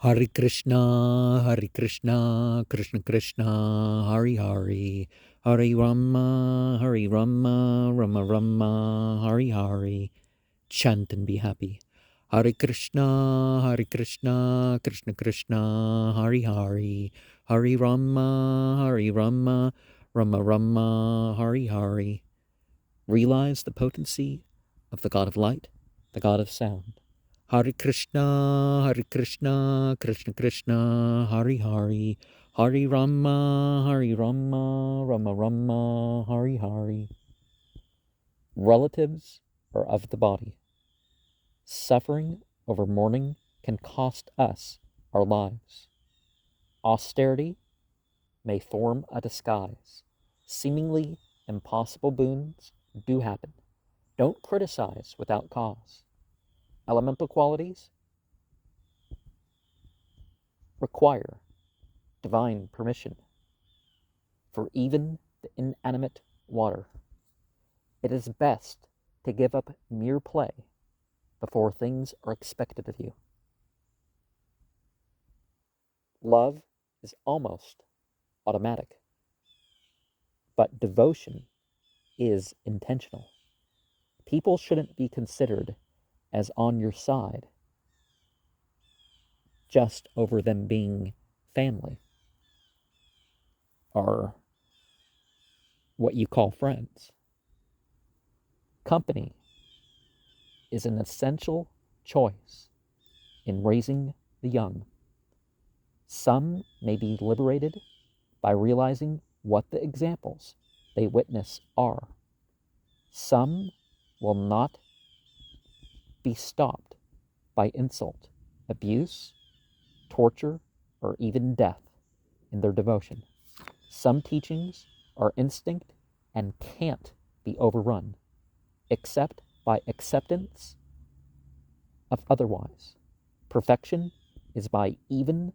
Hare Krishna, Krishna Krishna, Hari Hari, Hare Rama, Hare Rama, Rama Rama, Hari Hari. Chant and be happy. Hare Krishna, Krishna Krishna, Hari Hari, Hare Rama, Rama Rama, Hari Hari. Realize the potency of the God of Light, the God of Sound. Hare Krishna, Krishna Krishna, Hari Hari, Hare Rama, Rama Rama, Hari Hari. Relatives are of the body. Suffering over mourning can cost us our lives. Austerity may form a disguise. Seemingly impossible boons do happen. Don't criticize without cause. Elemental qualities require divine permission. For even the inanimate water, it is best to give up mere play before things are expected of you. Love is almost automatic, but devotion is intentional. People shouldn't be considered as on your side just over them being family or what you call friends. Company is an essential choice in raising the young. Some may be liberated by realizing what the examples they witness are. Some will not be stopped by insult, abuse, torture, or even death in their devotion. Some teachings are instinct and can't be overrun, except by acceptance of otherwise. Perfection is by even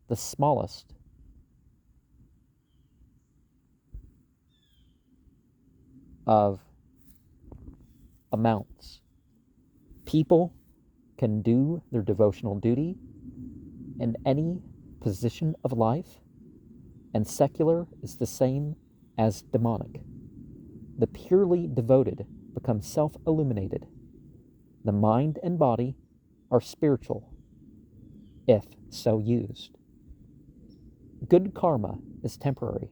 the smallest of amounts. People can do their devotional duty in any position of life, and secular is the same as demonic. The purely devoted become self-illuminated. The mind and body are spiritual, if so used. Good karma is temporary,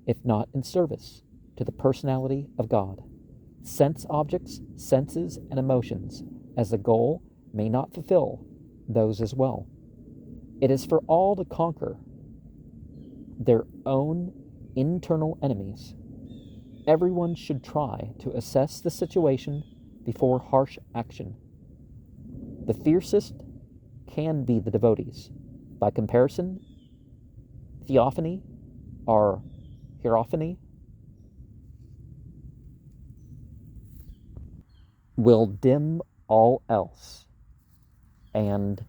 if not in service to the personality of God. Sense objects, senses, and emotions as a goal may not fulfill those as well. It is for all to conquer their own internal enemies. Everyone should try to assess the situation before harsh action. The fiercest can be the devotees. By comparison, theophany or hierophany will dim all else and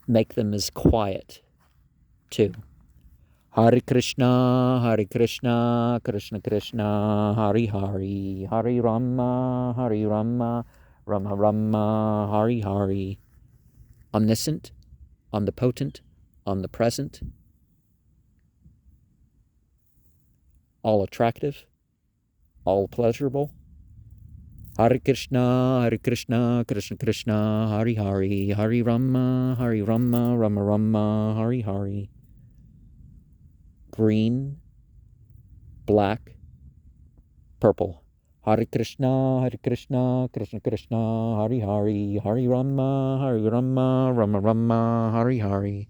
make them as quiet too. Hare Krishna, Krishna Krishna, Hari Hari, Hare Rama, Rama Rama, Hari Hari. Omniscient, omnipotent, omnipresent, all attractive, all pleasurable. Hare Krishna, Krishna Krishna, Hari Hari, Hare Rama, Rama Rama, Hari Hari. Green, black, purple. Hare Krishna, Krishna Krishna, Hari Hari, Hare Rama, Rama Rama, Hari Hari.